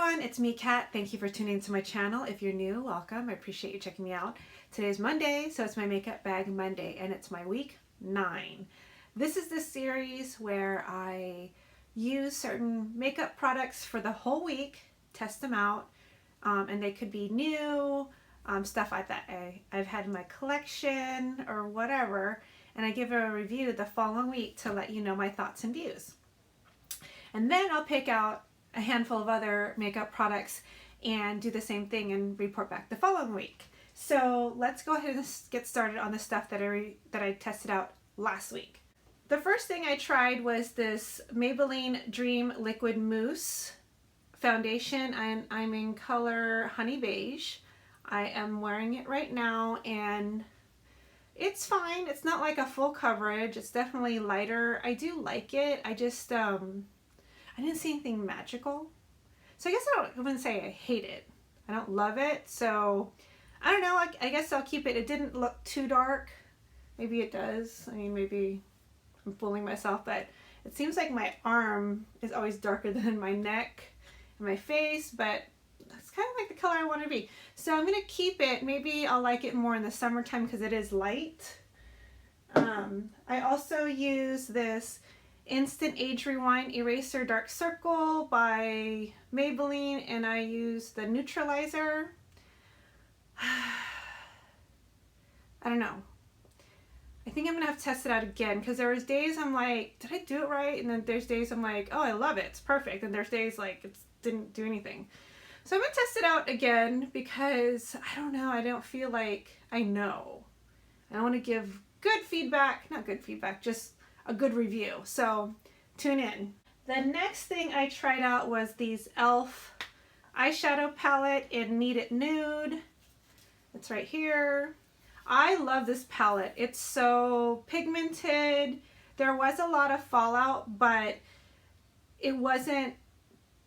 everyone, it's me, Kat. Thank you for tuning into my channel. If you're new, welcome. I appreciate you checking me out. Today's Monday, so it's my Makeup Bag Monday, and it's my week 9. This is the series where I use certain makeup products for the whole week, test them out, and they could be new, stuff like that I've had in my collection or whatever, and I give a review the following week to let you know my thoughts and views. And then I'll pick out a handful of other makeup products and do the same thing and report back the following week. So let's go ahead and get started on the stuff that I tested out last week. The first thing I tried was this Maybelline Dream Liquid Mousse foundation, and I'm in color Honey Beige. I am wearing it right now and it's fine. It's not like a full coverage. It's definitely lighter. I do like it. I just I didn't see anything magical. So I guess I wouldn't say I hate it. I don't love it. So I don't know. I guess I'll keep it. It didn't look too dark. Maybe it does. I mean, maybe I'm fooling myself, but it seems like my arm is always darker than my neck and my face, but that's kind of like the color I want to be. So I'm going to keep it. Maybe I'll like it more in the summertime because it is light. I also use this Instant Age Rewind Eraser Dark Circle by Maybelline, and I use the neutralizer. I don't know. I think I'm gonna have to test it out again because there was days I'm like, did I do it right? And then there's days I'm like, oh, I love it, it's perfect. And there's days like it didn't do anything. So I'm gonna test it out again because I don't know, I don't feel like I know. I want to give good feedback, not good feedback, just a good review. So tune in. The next thing I tried out was these e.l.f. eyeshadow palette in Need It Nude. It's right here. I love this palette. It's so pigmented. There was a lot of fallout, but it wasn't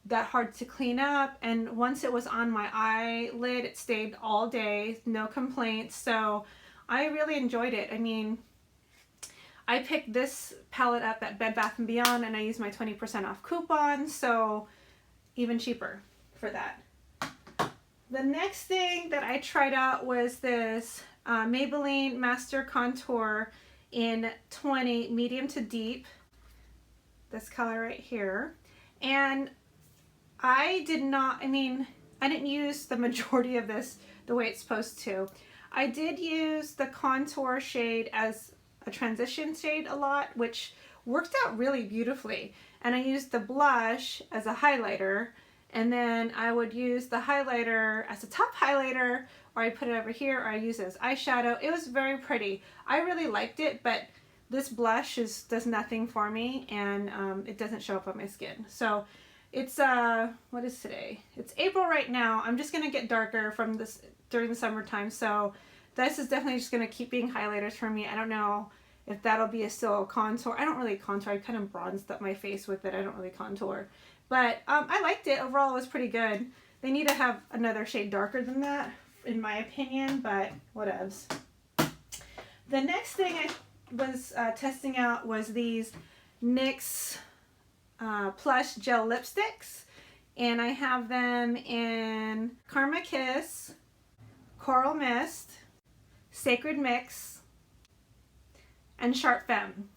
that hard to clean up. And once it was on my eyelid, it stayed all day, no complaints. So I really enjoyed it. I mean, I picked this palette up at Bed Bath & Beyond and I used my 20% off coupon, so even cheaper for that. The next thing that I tried out was this Maybelline Master Contour in 20 medium to deep, this color right here. And I didn't use the majority of this the way it's supposed to. I did use the contour shade as a transition shade a lot, which worked out really beautifully. And I used the blush as a highlighter, and then I would use the highlighter as a top highlighter, or I put it over here, or I use it as eyeshadow. It was very pretty. I really liked it, but this blush does nothing for me, and it doesn't show up on my skin. So it's what is today? It's April right now. I'm just gonna get darker from this during the summertime, so this is definitely just going to keep being highlighters for me. I don't know if that'll be still a contour. I don't really contour. I kind of bronzed up my face with it. I don't really contour. But I liked it. Overall, it was pretty good. They need to have another shade darker than that, in my opinion, but whatevs. The next thing I was testing out was these NYX Plush Gel Lipsticks. And I have them in Karma Kiss, Coral Mist, Sacred Mix, and Sharp Femme.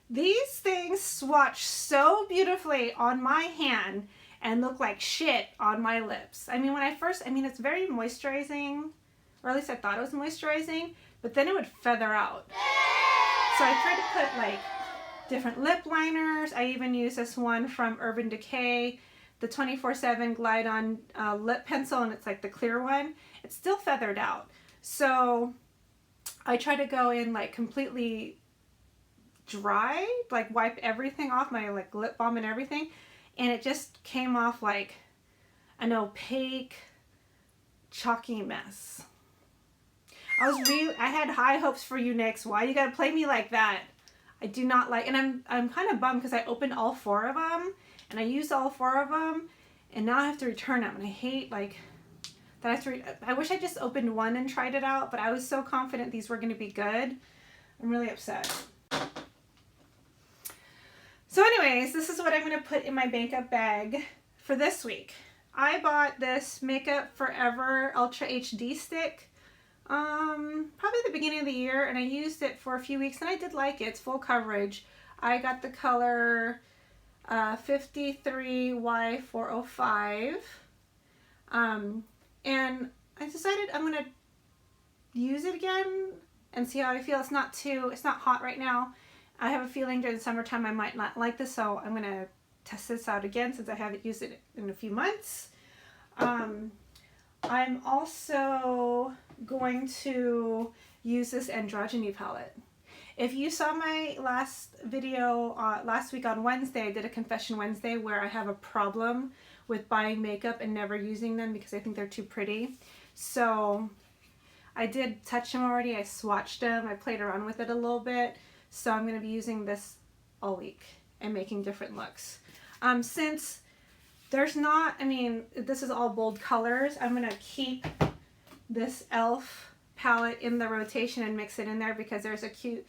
These things swatch so beautifully on my hand and look like shit on my lips. I mean, it's very moisturizing, or at least I thought it was moisturizing, but then it would feather out. So I tried to put like different lip liners. I even used this one from Urban Decay, the 24/7 Glide On lip pencil, and it's like the clear one. It's still feathered out. So I try to go in like completely dry, like wipe everything off, my like lip balm and everything, and it just came off like an opaque, chalky mess. I had high hopes for you, NYX. Why you gotta play me like that? I do not like, and I'm kind of bummed because I opened all 4 of them and I used all 4 of them, and now I have to return them, and I hate like that. I wish I just opened one and tried it out, but I was so confident these were going to be good. I'm really upset. So anyways, this is what I'm going to put in my makeup bag for this week. I bought this Makeup Forever Ultra HD stick probably the beginning of the year, and I used it for a few weeks and I did like it. It's full coverage. I got the color 53Y405 and I decided I'm gonna use it again and see how I feel. It's not hot right now. I have a feeling during the summertime I might not like this, so I'm gonna test this out again since I haven't used it in a few months. I'm also going to use this Androgyny palette. If you saw my last video last week on Wednesday, I did a Confession Wednesday where I have a problem with buying makeup and never using them because I think they're too pretty. So I did touch them already. I swatched them. I played around with it a little bit. So I'm going to be using this all week and making different looks. Since there's not, I mean, this is all bold colors, I'm going to keep this e.l.f. palette in the rotation and mix it in there because there's a few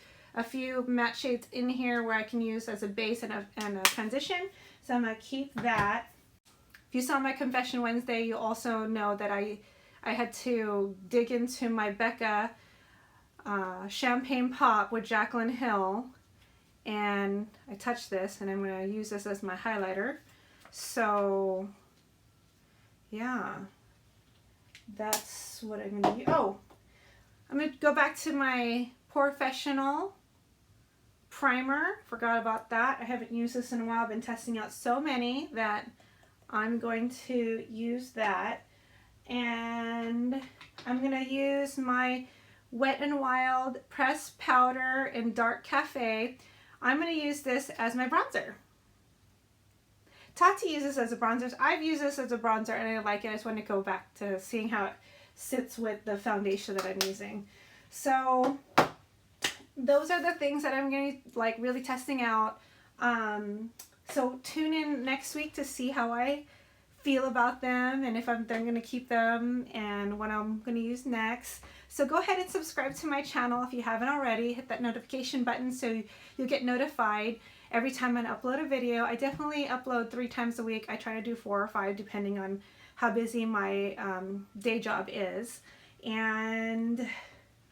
matte shades in here where I can use as a base and a transition. So I'm going to keep that. If you saw my Confession Wednesday, you also know that I had to dig into my Becca Champagne Pop with Jaclyn Hill, and I touched this and I'm going to use this as my highlighter. So yeah, that's what I'm going to use. Oh, I'm going to go back to my POREfessional primer. Forgot about that. I haven't used this in a while. I've been testing out so many that I'm going to use that. And I'm going to use my Wet n Wild Pressed Powder in Dark Cafe. I'm going to use this as my bronzer. Tati uses this as a bronzer. I've used this as a bronzer and I like it. I just want to go back to seeing how it sits with the foundation that I'm using. So those are the things that I'm going to like really testing out. So tune in next week to see how I feel about them and if they're going to keep them and what I'm going to use next. So go ahead and subscribe to my channel if you haven't already. Hit that notification button so you'll get notified every time I upload a video. I definitely upload 3 times a week. I try to do 4 or 5 depending on how busy my day job is. And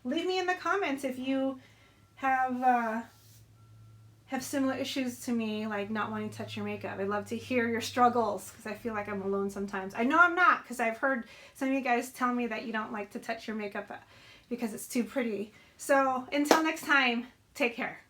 leave me in the comments if you have similar issues to me, like not wanting to touch your makeup. I'd love to hear your struggles because I feel like I'm alone sometimes. I know I'm not because I've heard some of you guys tell me that you don't like to touch your makeup because it's too pretty. So until next time, take care.